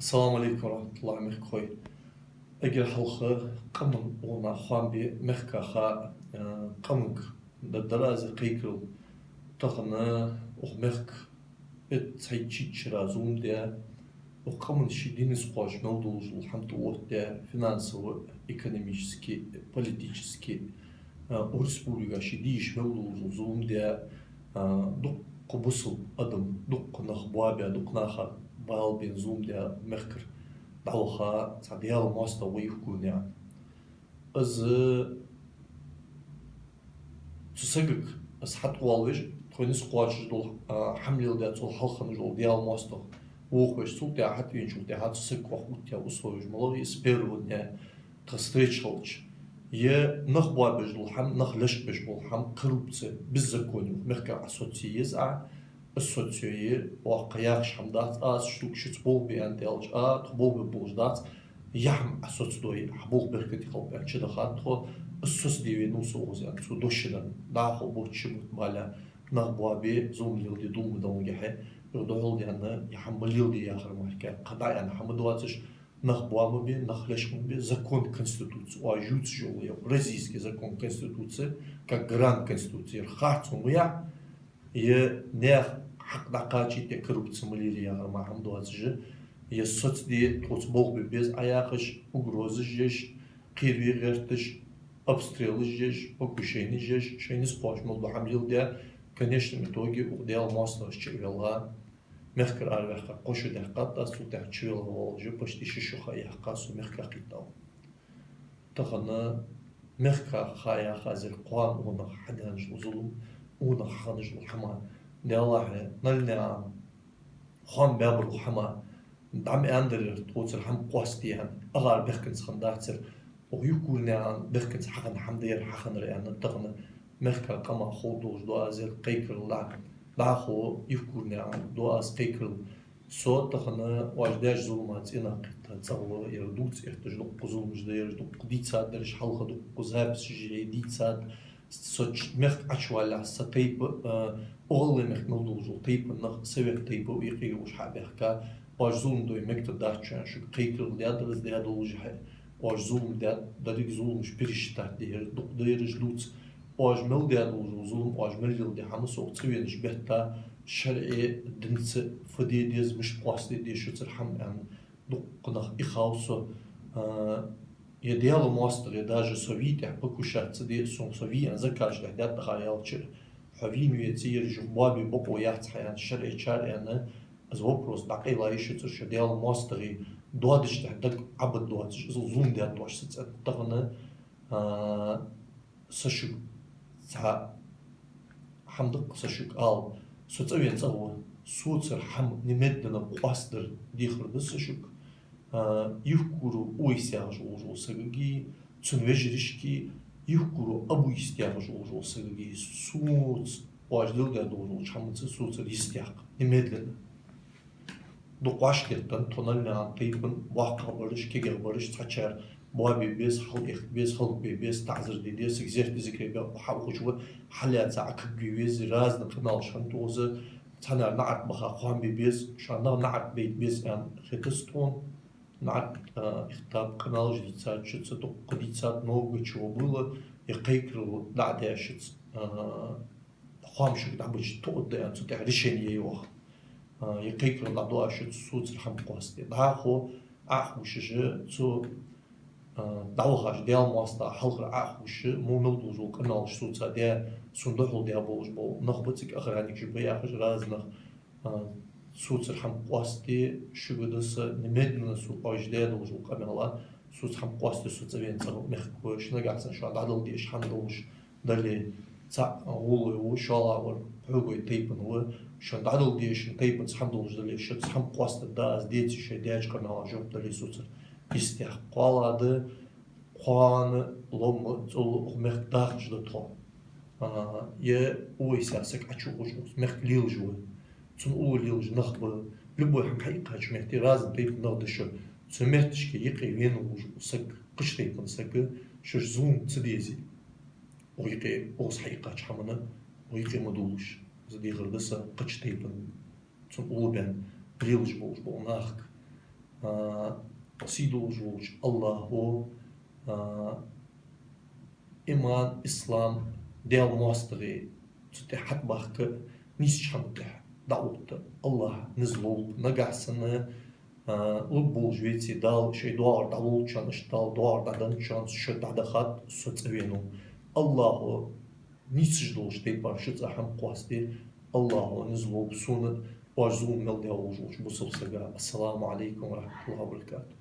السلام عليكم ورحمة الله مخكوي. أجل حلقة قمن ونا خوان بي مخكا خا قمك بالدراسة قيكل تخنا ومخك اتسايتشيتش رازوم ديا وقمن شدين سقاش مودوز الحمد لله ديا فинансово экономически политически ورسبوليغا شديش مودوز زوم ديا دق قبصل أدم دق نخبوابيا دق ناخر بال بين زوم ديا مخكر دعوخا تعديال ماستا ويفكون يعني از تسقق از حت والوج تخونيس قواش دول حمل ديا تول حلخن جول ديال ماستا وخوش سول ديا حت وينشول ديا حت تسق وخوت ديا условиج ملوي سبيرو ديا تستريتشلش يه نخبوا بجدول حم نخلش بجدول حم قربت بالزكوني مخكر أسوتيز السوتيي وقياش حمدات شتوك شتبول بيان ديالج تبول ببوجدات يحم أسوتدوي حبول بركتي قلب يعني شده خاطر السوس ديوي نوسوز يعني سو دوشنا داخل بوتشمت بالا نخبوا بي زوم ليودي دوم دونجحه يودول ديالنا يحمليو دي آخر مركب قطع يعني حمدواتش نخبوا بي نخلش بي закон конституции واجود جوليو российский закон конституции как гранд конституции خاطر ويا يه نيخ حق دقاتي تي коррупция ماليريا ما حمدواتش يه соц دي توц بول بي без аяқыш угрозы жеш قيروي غيرتش обстрелы жеш покушение жеш шейни сплаш мол бахамлил де конечно итоге удел масло чевела مخكر أربعة قشة دقات أصل تحشيل والجو بشتي شو خايا قاسو مخكر قطاو تخنا مخكر خايا خازر قوان ونخ حدانج وظلم ونخ خانج الحما دالله نلنا خان بابر الحما دعم أندر توصل الحم قاستيان أغار بخكنس خنداتر ويكون بخكنس حقن حمدير حقن رأينا تخنا مخكر كما خودوش دو أزل قيكر الله داخو يفكرني عن دواس قيكل صوت تخنا واجداش ظلمات إنا تصور يردوت يحتاج ظلم جدير ديتسات درش حلقة قزابس جي ديتسات صوت مخ أشوال ستيب أول مخ ملوزو تيب نخ سوي تيب ويقي وش حابيحكا واج ظلم دوي مكتب داتشان شو قيكل ديادرز ديادولج واج ظلم داريك ظلم شبيرشتات دير جلوت واجمل ديال وزوم واجمل ديال حمص وقتوين جبهتا شرعي دنس فديديز مش قاصدي دي شو ترحم يعني دقنا إخاوسو يديالو ماستر يداج سوفيت يعني بكوشات دي سون سوفي يعني زكاج لحدات تخيل شر حوين ويتير جوابي بقو يحت يعني شرعي شرعي يعني از وبروس دقي لا يشتر شو ديال ماستر دوادش لحدات عبد دوادش زوم ديال دوش تغنى سشو تا حمدق سشوك سوتسوين تسوى سوتسر حم نمدنا قاصدر ديخر دسشوك يفكروا ويسياج وجو سجي تنوجرشكي يفكروا أبو يستياج وجو سجي سوت واجدل ده دوجو شامت سوتسر يستياق نمدنا دقاش كتن تونلنا عن طيبن واقع برش كيجر برش تحشر بوابي بيس خلق بيس تعذر دي ديس اكزيرت ذكري بيا وحاول شو حليات عقب بيس راز نقنال شان توزه تنا نعت بخا خوان بيس شان نعت بيس يعني خيتستون نعت اختاب قنال جديد سات شت ستو قديد سات نوغ شو было يقيكرو دعدي شت خوام شو دعبش تود يعني تتع رشين يوخ يقيكرو دعدو شت سوت الحم قاستي دعخو أخو شجع تو دعوهاش ديال ماستا حلقة عاوش مو ملدوز وقنال شتوتا ديال صندوق ديال بوش بو نخبتك آخر هنيك جبري آخر راز نخ سوت الحم قواستي شو بدس نمدنا سو باش ديال وجو قملا سوت حم قواستي سوت زين تغو مخكوش نقعد شو عدل ديش حمدوش دلي تا غولو شالا ور حقوي تيبن هو شو عدل ديش تيبن حمدوش دلي شو حم قواست داز ديتي شي دياج قنال جوب دلي سوت استحقالاdı قوان لوم تول مختار جدتو يه ويساسك أشوفش مختليل جوا تون أوليل جنخبة لبوا هم حقيقة جمعتي رازم تيب نقدشوا سمعتش كي يقي وين وسك قش تيب نسك شو زوم تديزي ويقي أوس حقيقة حمنا ويقي مدولش زدي غردسة قش تيب تون أول بين ليل جبوش بوناخك سيدو جوج الله هو إيمان إسلام ديال مواستغي تتحت بحك نيس شمتح دعوت الله نزلول نجحسنا لبول جويتي دال شي دوار دالول شانش دال دوار دادن شانس شد دخات سوتسوينو الله نيس جدول شتي بارشت أهم قواستي الله نزلول بسونة وارزول مل ديال وجوج بصل سجا السلام عليكم ورحمة الله وبركاته